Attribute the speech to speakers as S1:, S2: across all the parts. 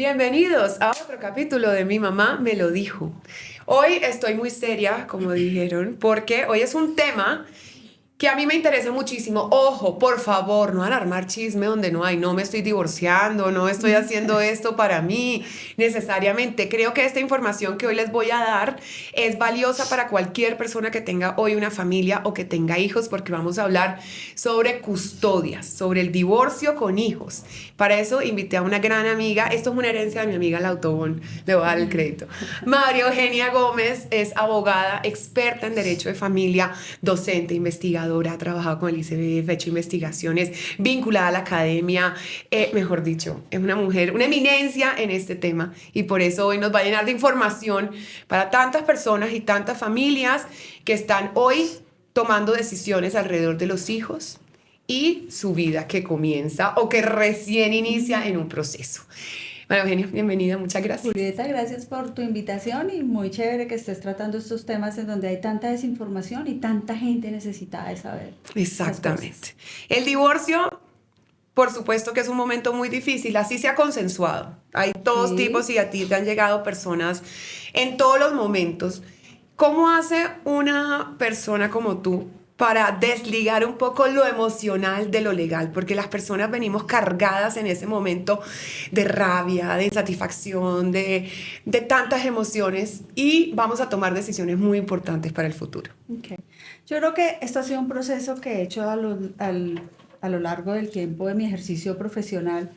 S1: Bienvenidos a otro capítulo de Mi Mamá Me Lo Dijo. Hoy estoy muy seria, como dijeron, porque hoy es un tema que a mí me interesa muchísimo. Ojo, por favor, no van a armar chisme donde no hay. No me estoy divorciando, no estoy haciendo esto para mí necesariamente. Creo que esta información que hoy les voy a dar es valiosa para cualquier persona que tenga hoy una familia o que tenga hijos, porque vamos a hablar sobre custodias, sobre el divorcio con hijos. Para eso invité a una gran amiga. Esto es una herencia de mi amiga la Autobón, le voy a dar el crédito. María Eugenia Gómez es abogada, experta en derecho de familia, docente, investigadora, ha trabajado con el ICBF, ha hecho investigaciones vinculada a la academia, mejor dicho, es una mujer, una eminencia en este tema, y por eso hoy nos va a llenar de información para tantas personas y tantas familias que están hoy tomando decisiones alrededor de los hijos y su vida que comienza o que recién inicia en un proceso. María Eugenia, bienvenida, muchas gracias.
S2: Julieta, gracias por tu invitación y muy chévere que estés tratando estos temas en donde hay tanta desinformación y tanta gente necesitada de saber.
S1: Exactamente. El divorcio, por supuesto que es un momento muy difícil, así se ha consensuado. Hay todos tipos y a ti te han llegado personas en todos los momentos. ¿Cómo hace una persona como tú para desligar un poco lo emocional de lo legal? Porque las personas venimos cargadas en ese momento de rabia, de insatisfacción, de tantas emociones, y vamos a tomar decisiones muy importantes para el futuro.
S2: Okay. Yo creo que esto ha sido un proceso que he hecho a lo largo del tiempo de mi ejercicio profesional,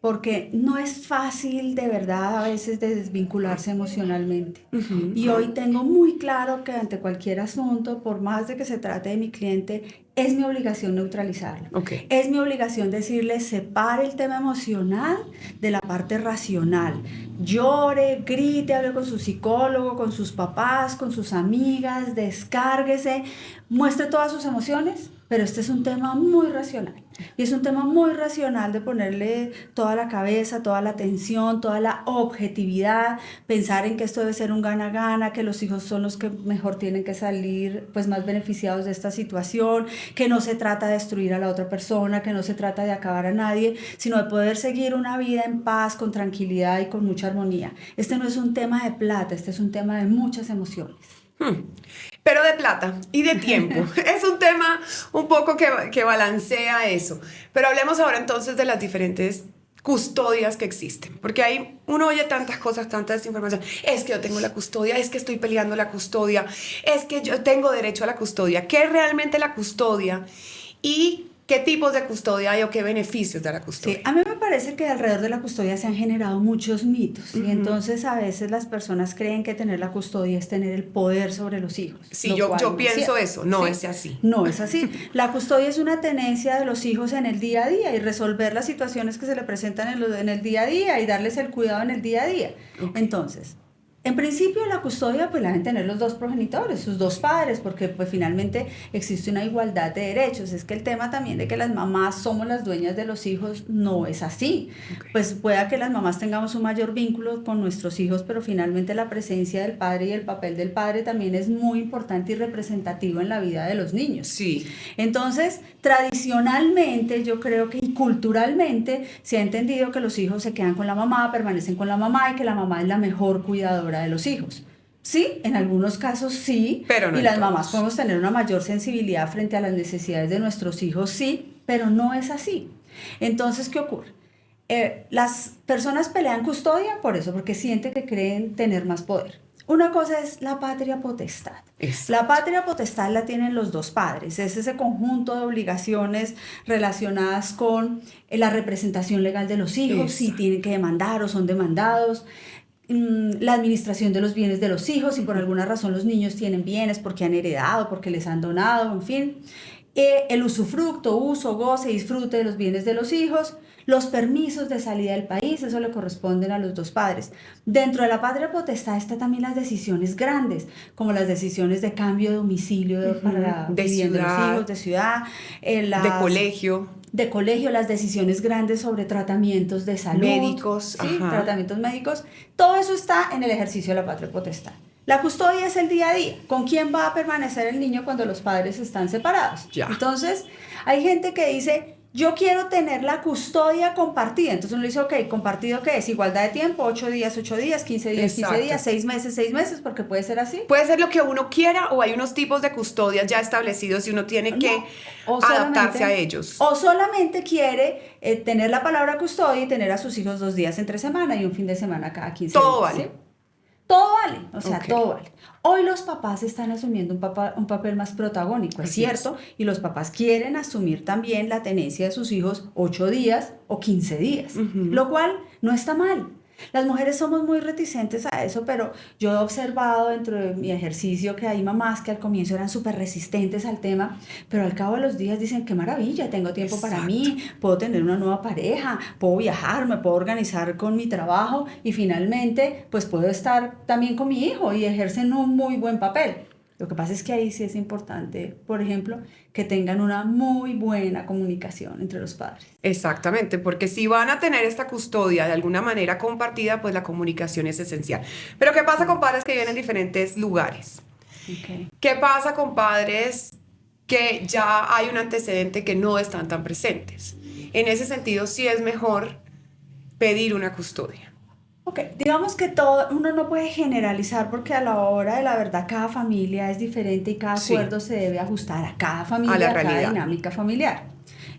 S2: porque no es fácil de verdad a veces de desvincularse emocionalmente. Y hoy tengo muy claro que ante cualquier asunto, por más de que se trate de mi cliente, es mi obligación neutralizarlo.
S1: Okay.
S2: Es mi obligación decirle, separe el tema emocional de la parte racional. Llore, grite, hable con su psicólogo, con sus papás, con sus amigas, descárguese, muestre todas sus emociones, pero este es un tema muy racional. Y es un tema muy racional de ponerle toda la cabeza, toda la atención, toda la objetividad, pensar en que esto debe ser un gana-gana, que los hijos son los que mejor tienen que salir, pues más beneficiados de esta situación, que no se trata de destruir a la otra persona, que no se trata de acabar a nadie, sino de poder seguir una vida en paz, con tranquilidad y con mucha armonía. Este no es un tema de plata, este es un tema de muchas emociones.
S1: Pero de plata y de tiempo. Es un tema un poco que balancea eso. Pero hablemos ahora entonces de las diferentes custodias que existen, porque uno oye tantas cosas, tanta desinformación. Es que yo tengo la custodia, es que estoy peleando la custodia, es que yo tengo derecho a la custodia. ¿Qué es realmente la custodia? Y ¿qué tipos de custodia hay o qué beneficios da la custodia?
S2: Sí, a mí me parece que alrededor de la custodia se han generado muchos mitos, y entonces a veces las personas creen que tener la custodia es tener el poder sobre los hijos.
S1: Sí, yo pienso eso, no es así.
S2: No es así. La custodia es una tenencia de los hijos en el día a día y resolver las situaciones que se le presentan en el día a día y darles el cuidado en el día a día. Okay. Entonces, en principio la custodia pues la deben tener los dos progenitores, sus dos padres, porque pues finalmente existe una igualdad de derechos. Es que el tema también de que las mamás somos las dueñas de los hijos no es así. Okay. Pues pueda que las mamás tengamos un mayor vínculo con nuestros hijos, pero finalmente la presencia del padre y el papel del padre también es muy importante y representativo en la vida de los niños.
S1: Sí.
S2: Entonces, tradicionalmente yo creo que y culturalmente se ha entendido que los hijos se quedan con la mamá, permanecen con la mamá y que la mamá es la mejor cuidadora de los hijos. Sí, en algunos casos sí,
S1: pero no
S2: y las mamás podemos tener una mayor sensibilidad frente a las necesidades de nuestros hijos, sí, pero no es así. Entonces, ¿qué ocurre? Las personas pelean custodia por eso, porque sienten que creen tener más poder. Una cosa es la patria potestad. Exacto. La patria potestad la tienen los dos padres. Es ese conjunto de obligaciones relacionadas con la representación legal de los hijos, exacto, si tienen que demandar o son demandados, la administración de los bienes de los hijos, si por alguna razón los niños tienen bienes porque han heredado, porque les han donado, en fin. El usufructo, uso, goce, disfrute de los bienes de los hijos, los permisos de salida del país, eso le corresponden a los dos padres. Dentro de la patria potestad están también las decisiones grandes, como las decisiones de cambio de domicilio para
S1: de
S2: vivienda de los hijos, de ciudad, de colegio, las decisiones grandes sobre tratamientos de salud,
S1: médicos,
S2: ¿sí? Tratamientos médicos, todo eso está en el ejercicio de la patria potestad. La custodia es el día a día. ¿Con quién va a permanecer el niño cuando los padres están separados?
S1: Ya.
S2: Entonces, hay gente que dice, yo quiero tener la custodia compartida. Entonces uno le dice, ok, ¿compartido qué es? Igualdad de tiempo, 8 días, 8 días, 15 días, 15
S1: Exacto.
S2: días, 6 meses, porque puede ser así.
S1: Puede ser lo que uno quiera o hay unos tipos de custodias ya establecidos y uno tiene que
S2: No, o
S1: adaptarse a ellos.
S2: O solamente quiere tener la palabra custodia y tener a sus hijos 2 días entre semana y un fin de semana cada 15 días.
S1: Todo vale.
S2: ¿Sí? Todo vale, o sea,
S1: Ok.
S2: todo vale. Hoy los papás están asumiendo un papel más protagónico, es
S1: Así es.
S2: cierto, y los papás quieren asumir también la tenencia de sus hijos 8 días o 15 días, lo cual no está mal. Las mujeres somos muy reticentes a eso, pero yo he observado dentro de mi ejercicio que hay mamás que al comienzo eran súper resistentes al tema, pero al cabo de los días dicen, qué maravilla, tengo tiempo para
S1: Exacto.
S2: mí, puedo tener una nueva pareja, puedo viajar, me puedo organizar con mi trabajo y finalmente pues puedo estar también con mi hijo y ejercen un muy buen papel. Lo que pasa es que ahí sí es importante, por ejemplo, que tengan una muy buena comunicación entre los padres.
S1: Exactamente, porque si van a tener esta custodia de alguna manera compartida, pues la comunicación es esencial. Pero ¿qué pasa con padres que viven en diferentes lugares?
S2: Okay.
S1: ¿Qué pasa con padres que ya hay un antecedente que no están tan presentes? En ese sentido, sí es mejor pedir una custodia.
S2: Ok, digamos que todo, uno no puede generalizar porque a la hora de la verdad cada familia es diferente y cada
S1: Sí.
S2: acuerdo se debe ajustar a cada
S1: A
S2: familia,
S1: la
S2: a cada
S1: realidad.
S2: dinámica familiar.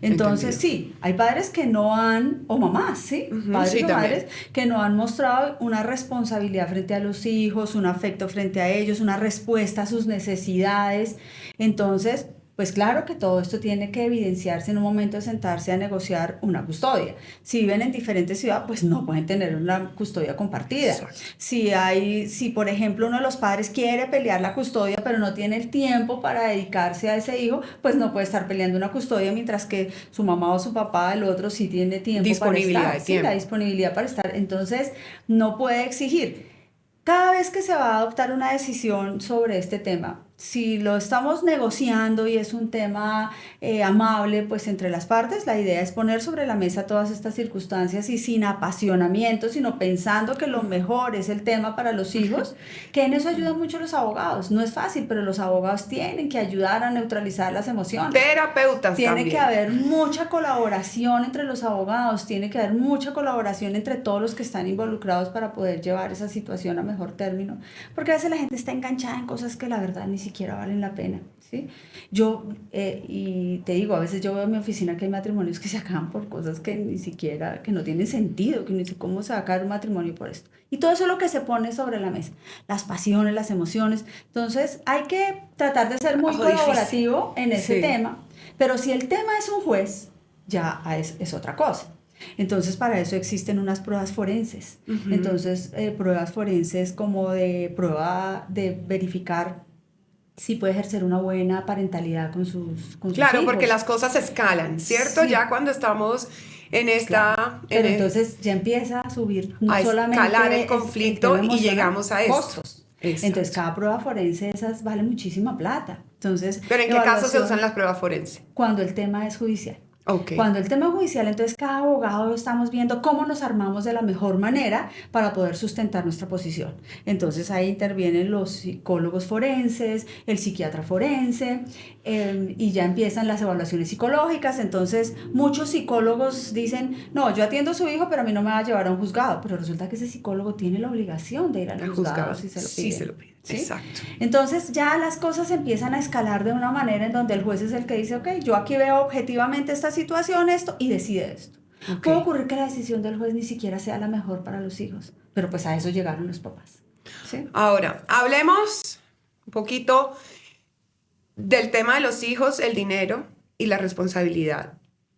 S2: Entonces,
S1: Entendido.
S2: sí, hay padres que no han, o mamás, ¿sí? Padres
S1: sí,
S2: o
S1: también.
S2: madres que no han mostrado una responsabilidad frente a los hijos, un afecto frente a ellos, una respuesta a sus necesidades. Entonces, pues claro que todo esto tiene que evidenciarse en un momento de sentarse a negociar una custodia. Si viven en diferentes ciudades, pues no pueden tener una custodia compartida.
S1: Exacto.
S2: Si por ejemplo uno de los padres quiere pelear la custodia, pero no tiene el tiempo para dedicarse a ese hijo, pues no puede estar peleando una custodia, mientras que su mamá o su papá, el otro, sí tiene tiempo
S1: Disponibilidad
S2: para
S1: de
S2: estar,
S1: tiempo.
S2: la disponibilidad para estar. Entonces, no puede exigir. Cada vez que se va a adoptar una decisión sobre este tema, si lo estamos negociando y es un tema amable pues entre las partes, la idea es poner sobre la mesa todas estas circunstancias y sin apasionamiento, sino pensando que lo mejor es el tema para los hijos, que en eso ayudan mucho los abogados. No es fácil, pero los abogados tienen que ayudar a neutralizar las emociones.
S1: Terapeutas
S2: Tiene
S1: también.
S2: que haber mucha colaboración entre los abogados, tiene que haber mucha colaboración entre todos los que están involucrados para poder llevar esa situación a mejor término, porque a veces la gente está enganchada en cosas que la verdad ni siquiera valen la pena, ¿sí? Yo, y te digo, a veces yo veo en mi oficina que hay matrimonios que se acaban por cosas que ni siquiera, que no tienen sentido, que no sé cómo sacar un matrimonio por esto. Y todo eso es lo que se pone sobre la mesa, las pasiones, las emociones. Entonces hay que tratar de ser muy colaborativo en ese tema, pero si el tema es un juez, ya es otra cosa. Entonces para eso existen unas pruebas forenses. Entonces pruebas forenses como de prueba de verificar si puede ejercer una buena parentalidad con sus
S1: Claro,
S2: hijos.
S1: porque las cosas escalan, ¿cierto?
S2: Sí.
S1: Ya cuando estamos en esta...
S2: Claro. Pero entonces ya empieza a subir no
S1: a
S2: solamente
S1: escalar el conflicto
S2: tema
S1: y
S2: emocional,
S1: llegamos a esto.
S2: costos.
S1: Exacto.
S2: Entonces cada prueba forense de esas vale muchísima plata. Entonces,
S1: ¿Pero en qué caso se usan las pruebas forenses?
S2: Cuando el tema es judicial.
S1: Okay.
S2: Cuando el tema es judicial, entonces cada abogado estamos viendo cómo nos armamos de la mejor manera para poder sustentar nuestra posición. Entonces ahí intervienen los psicólogos forenses, el psiquiatra forense, y ya empiezan las evaluaciones psicológicas. Entonces muchos psicólogos dicen, no, yo atiendo a su hijo, pero a mí no me va a llevar a un juzgado. Pero resulta que ese psicólogo tiene la obligación de ir al juzgado si se lo piden.
S1: Sí, se lo piden. ¿Sí? Exacto.
S2: Entonces ya las cosas empiezan a escalar de una manera en donde el juez es el que dice, ok, yo aquí veo objetivamente esta situación, esto, y decide esto. Okay. Puede ocurrir que la decisión del juez ni siquiera sea la mejor para los hijos, pero pues a eso llegaron los papás. ¿Sí?
S1: Ahora, hablemos un poquito del tema de los hijos, el dinero y la responsabilidad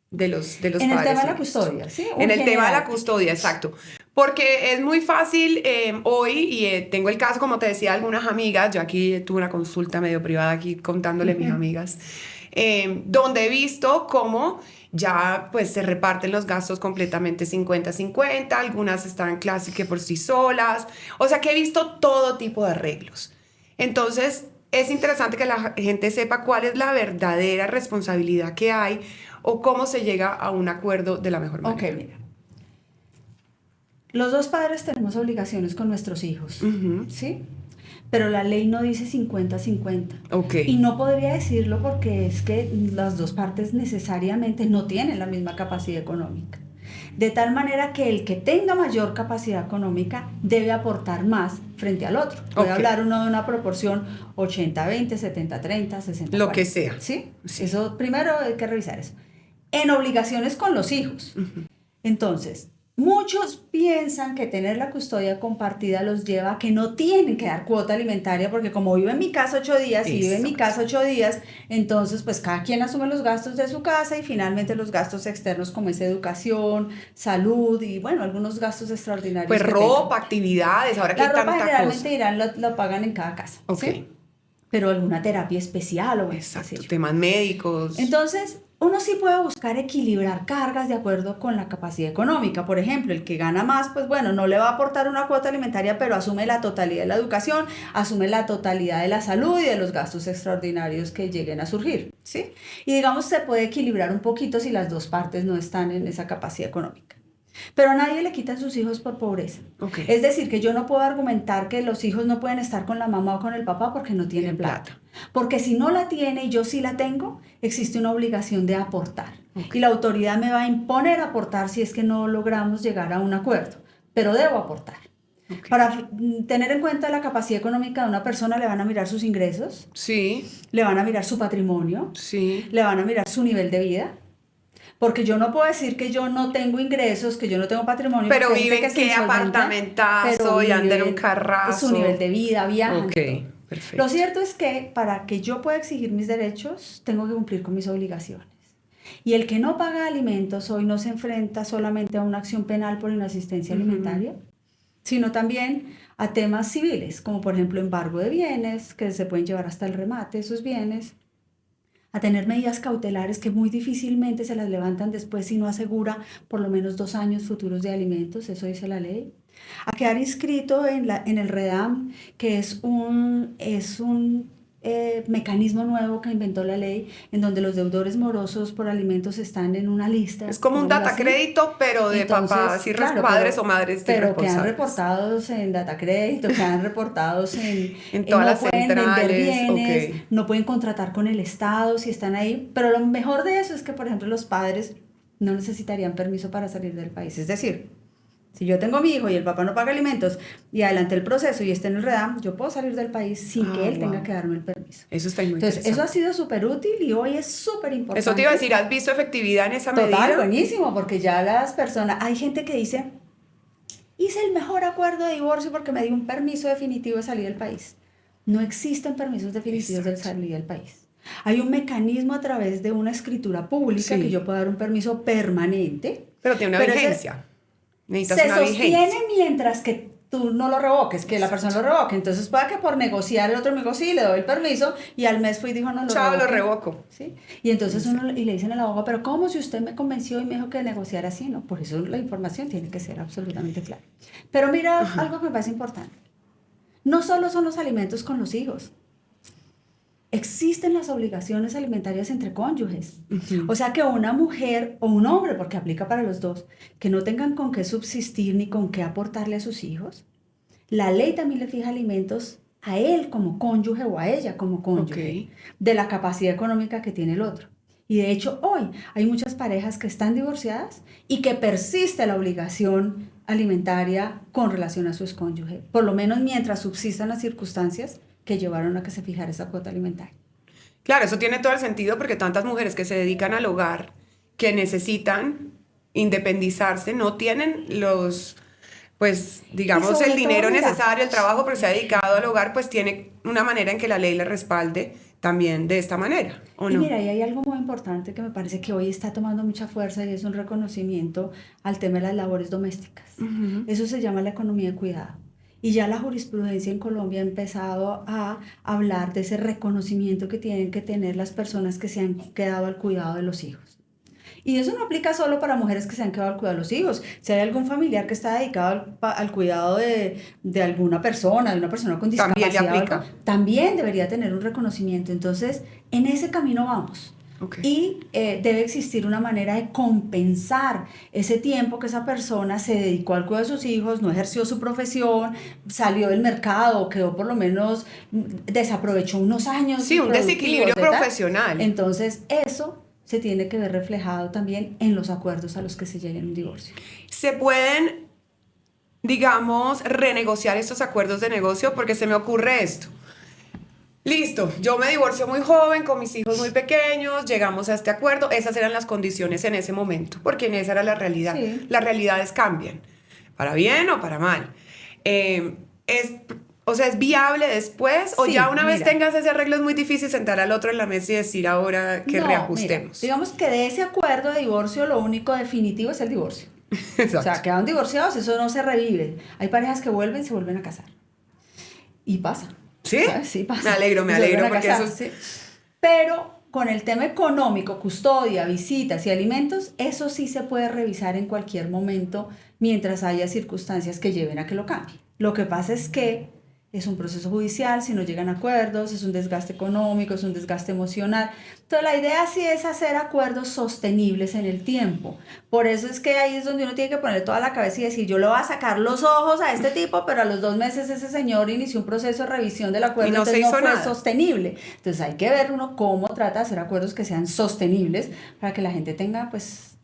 S1: de los padres.
S2: En el tema de la custodia, ¿sí?
S1: En el tema de la custodia, exacto. Porque es muy fácil hoy, y tengo el caso, como te decía, algunas amigas, yo aquí tuve una consulta medio privada aquí contándole a mis amigas, donde he visto cómo ya pues se reparten los gastos completamente 50-50, algunas están casi que por sí solas, o sea que he visto todo tipo de arreglos. Entonces es interesante que la gente sepa cuál es la verdadera responsabilidad que hay o cómo se llega a un acuerdo de la mejor manera.
S2: Ok, mira. Los dos padres tenemos obligaciones con nuestros hijos, ¿sí? pero la ley no dice 50-50.
S1: Ok.
S2: Y no podría decirlo porque es que las dos partes necesariamente no tienen la misma capacidad económica. De tal manera que el que tenga mayor capacidad económica debe aportar más frente al otro. Puede hablar uno de una proporción 80-20, 70-30, 60-40.
S1: Lo que sea.
S2: ¿Sí?
S1: Sí.
S2: Eso primero hay que revisar eso. En obligaciones con los hijos. Entonces, muchos piensan que tener la custodia compartida los lleva a que no tienen que dar cuota alimentaria porque como vive en mi casa 8 días y vive en mi casa 8 días, entonces pues cada quien asume los gastos de su casa y finalmente los gastos externos como es educación, salud y bueno, algunos gastos extraordinarios.
S1: Pues ropa, actividades, ahora que hay tanta cosa.
S2: La ropa generalmente dirán lo pagan en cada casa.
S1: Ok.
S2: ¿Sí? Pero alguna terapia especial o
S1: exacto, temas médicos.
S2: Entonces, uno sí puede buscar equilibrar cargas de acuerdo con la capacidad económica. Por ejemplo, el que gana más, pues bueno, no le va a aportar una cuota alimentaria, pero asume la totalidad de la educación, asume la totalidad de la salud y de los gastos extraordinarios que lleguen a surgir, ¿sí? Y digamos, se puede equilibrar un poquito si las dos partes no están en esa capacidad económica. Pero a nadie le quitan sus hijos por pobreza.
S1: Okay.
S2: Es decir, que yo no puedo argumentar que los hijos no pueden estar con la mamá o con el papá porque no tienen plata. Porque si no la tiene y yo sí la tengo, existe una obligación de aportar. Okay. Y la autoridad me va a imponer aportar si es que no logramos llegar a un acuerdo. Pero debo aportar. Okay. Para tener en cuenta la capacidad económica de una persona, le van a mirar sus ingresos.
S1: Sí.
S2: Le van a mirar su patrimonio.
S1: Sí.
S2: Le van a mirar su nivel de vida. Porque yo no puedo decir que yo no tengo ingresos, que yo no tengo patrimonio.
S1: Pero vive en qué apartamentazo y anda en un carrazo.
S2: Su nivel de vida, viaja.
S1: Ok, perfecto.
S2: Lo cierto es que para que yo pueda exigir mis derechos, tengo que cumplir con mis obligaciones. Y el que no paga alimentos hoy no se enfrenta solamente a una acción penal por inasistencia alimentaria, sino también a temas civiles, como por ejemplo embargo de bienes, que se pueden llevar hasta el remate de esos bienes, a tener medidas cautelares que muy difícilmente se las levantan después si no asegura por lo menos 2 años futuros de alimentos, eso dice la ley, a quedar inscrito en el REDAM, que es un mecanismo nuevo que inventó la ley, en donde los deudores morosos por alimentos están en una lista.
S1: Es como un data crédito, pero de papás y padres o madres
S2: pero quedan reportados en data crédito, quedan reportados
S1: en todas las
S2: pueden
S1: centrales,
S2: vender bienes, no pueden contratar con el Estado si están ahí, pero lo mejor de eso es que, por ejemplo, los padres no necesitarían permiso para salir del país, es decir, si yo tengo a mi hijo y el papá no paga alimentos y adelante el proceso y está en el REDAM, yo puedo salir del país sin que él tenga que darme el permiso.
S1: Eso está muy
S2: Entonces, eso ha sido súper útil y hoy es súper importante.
S1: Eso te iba a decir, ¿has visto efectividad en esa medida?
S2: Total, buenísimo, porque ya las personas, hay gente que dice, hice el mejor acuerdo de divorcio porque me dio un permiso definitivo de salir del país. No existen permisos definitivos de salir del país. Hay un mecanismo a través de una escritura pública que yo puedo dar un permiso permanente.
S1: Pero tiene una vigencia.
S2: Se sostiene mientras que tú no lo revoques, que la persona lo revoque. Entonces puede que por negociar el otro me dijo, sí, le doy el permiso, y al mes fui y dijo, no,
S1: lo revoco.
S2: ¿Sí? Y entonces y le dicen al abogado, pero ¿cómo si usted me convenció y me dijo que negociara así? No, por eso la información tiene que ser absolutamente clara. Pero mira, algo que me parece importante. No solo son los alimentos con los hijos. Existen las obligaciones alimentarias entre cónyuges. O sea que una mujer o un hombre, porque aplica para los dos, que no tengan con qué subsistir ni con qué aportarle a sus hijos, la ley también le fija alimentos a él como cónyuge o a ella como cónyuge, de la capacidad económica que tiene el otro. Y de hecho hoy hay muchas parejas que están divorciadas y que persiste la obligación alimentaria con relación a su excónyuge, por lo menos mientras subsistan las circunstancias que llevaron a que se fijara esa cuota alimentaria.
S1: Claro, eso tiene todo el sentido porque tantas mujeres que se dedican al hogar, que necesitan independizarse, no tienen los, pues, digamos, el dinero necesario, el trabajo, pero se ha dedicado al hogar, pues tiene una manera en que la ley le respalde también de esta manera, ¿o no?
S2: Y mira, y hay algo muy importante que me parece que hoy está tomando mucha fuerza y es un reconocimiento al tema de las labores domésticas. Eso se llama la economía de cuidado. Y ya la jurisprudencia en Colombia ha empezado a hablar de ese reconocimiento que tienen que tener las personas que se han quedado al cuidado de los hijos. Y eso no aplica solo para mujeres que se han quedado al cuidado de los hijos. Si hay algún familiar que está dedicado al cuidado de alguna persona, de una persona con discapacidad,
S1: también le aplica.
S2: También debería tener un reconocimiento. Entonces, en ese camino vamos.
S1: Ok.
S2: Y debe existir una manera de compensar ese tiempo que esa persona se dedicó al cuidado de sus hijos, no ejerció su profesión, salió del mercado, quedó por lo menos, desaprovechó unos años
S1: Sí, un
S2: productivos,
S1: desequilibrio
S2: ¿verdad?
S1: profesional.
S2: Entonces, eso se tiene que ver reflejado también en los acuerdos a los que se llega en un divorcio.
S1: Se pueden, digamos, renegociar estos acuerdos de negocio porque se me ocurre esto. Listo, yo me divorcio muy joven, con mis hijos muy pequeños, llegamos a este acuerdo, esas eran las condiciones en ese momento, porque en esa era la realidad.
S2: Sí.
S1: Las realidades cambian, para bien o para mal. Eh, es, o sea, ¿es viable después? O ya
S2: Sí,
S1: una vez
S2: mira.
S1: tengas ese arreglo es muy difícil sentar al otro en la mesa y decir ahora que
S2: No, mira,
S1: reajustemos.
S2: digamos que de ese acuerdo de divorcio lo único definitivo es el divorcio. O sea, quedan divorciados, eso no se revive. Hay parejas que vuelven, se vuelven a casar. Y pasa.
S1: ¿Sí?
S2: ¿Sabes? Sí, pasa.
S1: Me alegro,
S2: Y se vuelven a
S1: porque
S2: casar,
S1: eso es...
S2: sí. Pero con el tema económico, custodia, visitas y alimentos, eso sí se puede revisar en cualquier momento mientras haya circunstancias que lleven a que lo cambie. Lo que pasa es que es un proceso judicial, si no llegan a acuerdos, es un desgaste económico, es un desgaste emocional. Entonces la idea sí es hacer acuerdos sostenibles en el tiempo. Por eso es que ahí es donde uno tiene que ponerle toda la cabeza y decir, yo le voy a sacar los ojos a este tipo, pero a los 2 meses ese señor inició un proceso de revisión del acuerdo,
S1: Y no se
S2: entonces no
S1: hizo
S2: fue
S1: nada.
S2: sostenible. Entonces hay que ver uno cómo trata de hacer acuerdos que sean sostenibles para que la gente tenga pues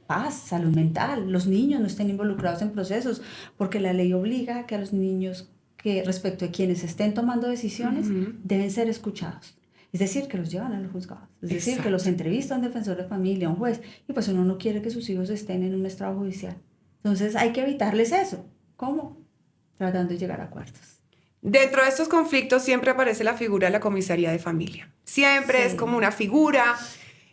S2: paz, salud mental, los niños no estén involucrados en procesos, porque la ley obliga a que a los niños que respecto de quienes estén tomando decisiones deben ser escuchados. Es decir, que los llevan a los juzgados. Es decir, que los entrevista un defensor de familia, un juez, y pues uno no quiere que sus hijos estén en un estrado judicial. Entonces hay que evitarles eso. ¿Cómo? Tratando de llegar a acuerdos.
S1: Dentro de estos conflictos siempre aparece la figura de la comisaría de familia. Siempre es
S2: Sí.
S1: como una figura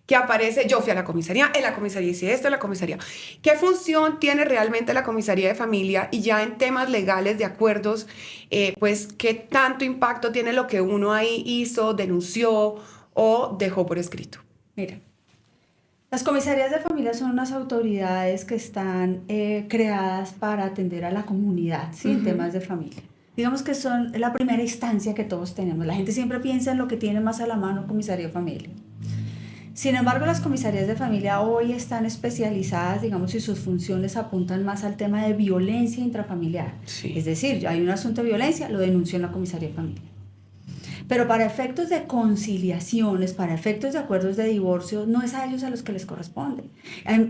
S1: que aparece, yo fui a la comisaría, en la comisaría hice esto, en la comisaría. ¿Qué función tiene realmente la comisaría de familia? Y ya en temas legales de acuerdos, pues, ¿qué tanto impacto tiene lo que uno ahí hizo, denunció o dejó por escrito?
S2: Mira, las comisarías de familia son unas autoridades que están creadas para atender a la comunidad, ¿sí? En temas de familia. Digamos que son la primera instancia que todos tenemos. La gente siempre piensa en lo que tiene más a la mano comisaría de familia. Sin embargo, las comisarías de familia hoy están especializadas, digamos, y sus funciones apuntan más al tema de violencia intrafamiliar.
S1: Sí.
S2: Es decir, hay un asunto de violencia, lo denuncio en la comisaría de familia. Pero para efectos de conciliaciones, para efectos de acuerdos de divorcio, no es a ellos a los que les corresponde.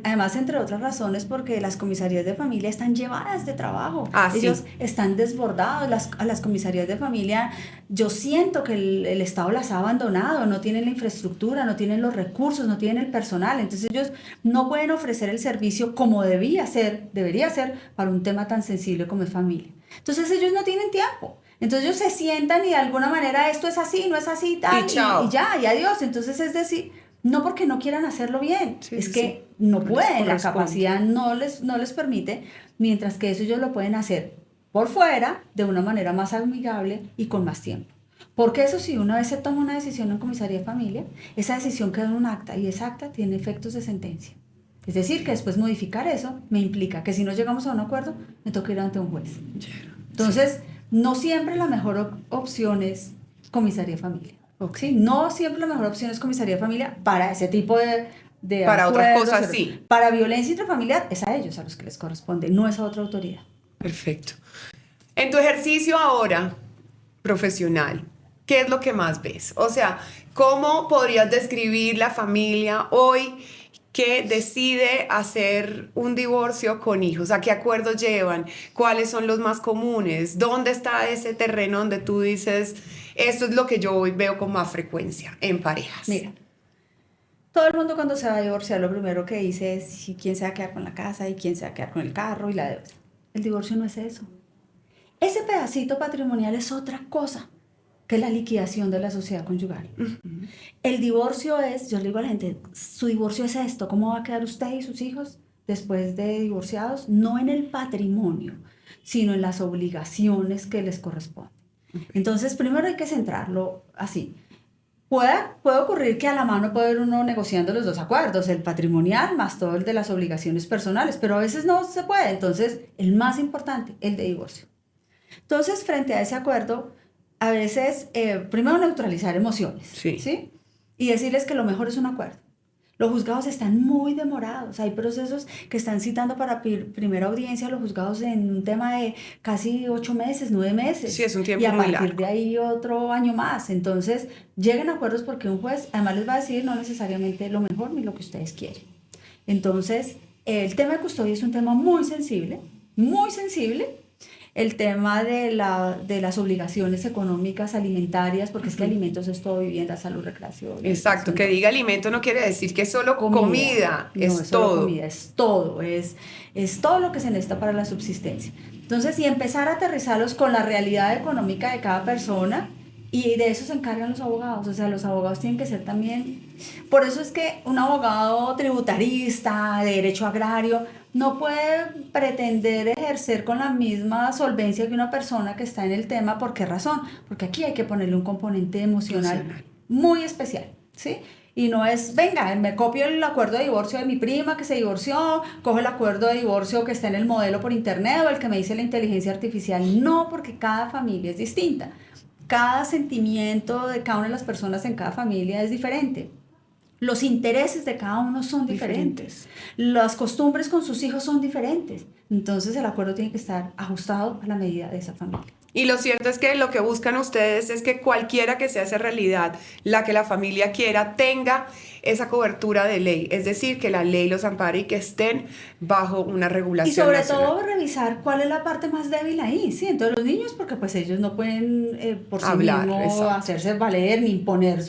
S2: Además, entre otras razones, porque las comisarías de familia están llevadas de trabajo. Ellos están desbordados. A las comisarías de familia, yo siento que el Estado las ha abandonado, no tienen la infraestructura, no tienen los recursos, no tienen el personal. Entonces ellos no pueden ofrecer el servicio como debería ser para un tema tan sensible como es familia. Entonces ellos no tienen tiempo. Entonces ellos se sientan y de alguna manera esto es así, no es así, tal, y ya, y adiós. Entonces es decir, no porque no quieran hacerlo bien, es que no pueden, la capacidad no les permite, mientras que eso ellos lo pueden hacer por fuera, de una manera más amigable y con más tiempo. Porque eso sí, una vez se toma una decisión en comisaría de familia, esa decisión queda en un acta y esa acta tiene efectos de sentencia. Es decir, que después modificar eso me implica que si no llegamos a un acuerdo, me toca ir ante un juez. Entonces, no siempre la mejor opción es comisaría de familia. ¿Sí? No siempre la mejor opción es comisaría de familia para ese tipo de
S1: para
S2: acuerdos,
S1: otras cosas, sí.
S2: Para violencia intrafamiliar es a ellos a los que les corresponde, no es a otra autoridad.
S1: Perfecto. En tu ejercicio ahora profesional, ¿qué es lo que más ves? O sea, ¿cómo podrías describir la familia hoy que decide hacer un divorcio con hijos? ¿A qué acuerdos llevan? ¿Cuáles son los más comunes? ¿Dónde está ese terreno donde tú dices, esto es lo que yo hoy veo con más frecuencia en parejas?
S2: Mira, todo el mundo cuando se va a divorciar lo primero que dice es quién se va a quedar con la casa y quién se va a quedar con el carro y la deuda. El divorcio no es eso. Ese pedacito patrimonial es otra cosa que la liquidación de la sociedad conyugal. El divorcio es, yo le digo a la gente, su divorcio es esto, ¿cómo va a quedar usted y sus hijos después de divorciados? No en el patrimonio, sino en las obligaciones que les corresponden. Entonces, primero hay que centrarlo así. Puede ocurrir que a la mano puede haber uno negociando los dos acuerdos, el patrimonial más todo el de las obligaciones personales, pero a veces no se puede. Entonces, el más importante, el de divorcio. Entonces, frente a ese acuerdo, a veces, primero neutralizar emociones, ¿sí? y decirles que lo mejor es un acuerdo. Los juzgados están muy demorados. Hay procesos que están citando para primera audiencia a los juzgados en un tema de casi 8 meses, 9 meses.
S1: Sí, es un tiempo
S2: y a
S1: muy
S2: partir
S1: largo.
S2: de ahí otro año más. Entonces, lleguen a acuerdos porque un juez además les va a decir no necesariamente lo mejor ni lo que ustedes quieren. Entonces, el tema de custodia es un tema muy sensible, muy sensible. El tema de las obligaciones económicas alimentarias, porque es que alimentos es todo, vivienda, salud, recreación.
S1: Exacto, que diga alimento no quiere decir que es solo comida,
S2: no,
S1: es todo.
S2: Comida, es todo, es todo lo que se necesita para la subsistencia. Entonces, y empezar a aterrizarlos con la realidad económica de cada persona, y de eso se encargan los abogados. O sea, los abogados tienen que ser también... Por eso es que un abogado tributarista, de derecho agrario, no puede pretender ejercer con la misma solvencia que una persona que está en el tema. ¿Por qué razón? Porque aquí hay que ponerle un componente emocional muy especial, ¿sí? Y no es, venga, me copio el acuerdo de divorcio de mi prima que se divorció, cojo el acuerdo de divorcio que está en el modelo por internet o el que me dice la inteligencia artificial. No, porque cada familia es distinta. Cada sentimiento de cada una de las personas en cada familia es diferente. Los intereses de cada uno son diferentes. Las costumbres con sus hijos son diferentes. Entonces el acuerdo tiene que estar ajustado a la medida de esa familia.
S1: Y lo cierto es que lo que buscan ustedes es que cualquiera que se hace realidad, la que la familia quiera, tenga esa cobertura de ley. Es decir, que la ley los ampare y que estén bajo una regulación
S2: y sobre
S1: nacional.
S2: todo revisar cuál es la parte más débil ahí, ¿sí? Entonces los niños, porque pues ellos no pueden por sí mismos hacerse valer ni imponer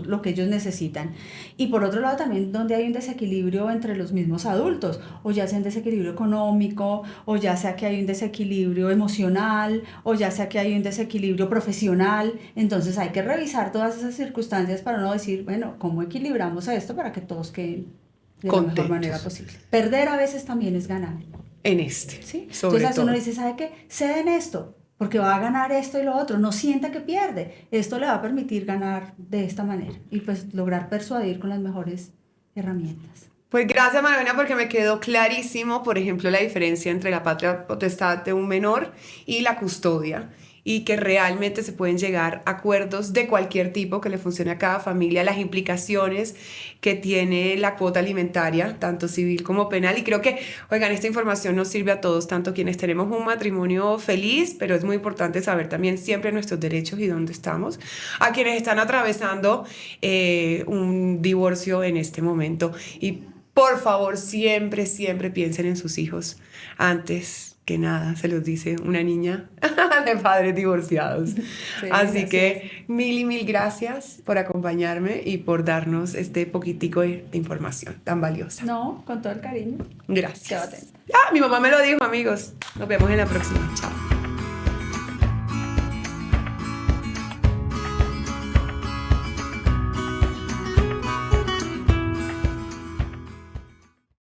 S2: lo que ellos necesitan. Y por otro lado también donde hay un desequilibrio entre los mismos adultos, o ya sea un desequilibrio económico, o ya sea que hay un desequilibrio emocional, o ya sea que hay un desequilibrio profesional. Entonces hay que revisar todas esas circunstancias para no decir, bueno, ¿cómo equilibramos esto para que todos queden de la mejor manera posible? Perder a veces también es ganar.
S1: En este,
S2: ¿sí?
S1: Sobre
S2: Entonces
S1: todo.
S2: uno dice, ¿sabe qué? Ceden esto, porque va a ganar esto y lo otro. No sienta que pierde. Esto le va a permitir ganar de esta manera y pues lograr persuadir con las mejores herramientas.
S1: Pues gracias, Maravena, porque me quedó clarísimo, por ejemplo, la diferencia entre la patria potestad de un menor y la custodia, y que realmente se pueden llegar a acuerdos de cualquier tipo que le funcione a cada familia, las implicaciones que tiene la cuota alimentaria, tanto civil como penal. Y creo que, oigan, esta información nos sirve a todos, tanto quienes tenemos un matrimonio feliz, pero es muy importante saber también siempre nuestros derechos y dónde estamos, a quienes están atravesando un divorcio en este momento. Y por favor, siempre, siempre piensen en sus hijos antes que nada, se los dice una niña de padres divorciados. Sí, así que mil gracias por acompañarme y por darnos este poquitico de información tan valiosa.
S2: No, con todo el cariño.
S1: Gracias. Mi mamá me lo dijo, amigos. Nos vemos en la próxima. Chao.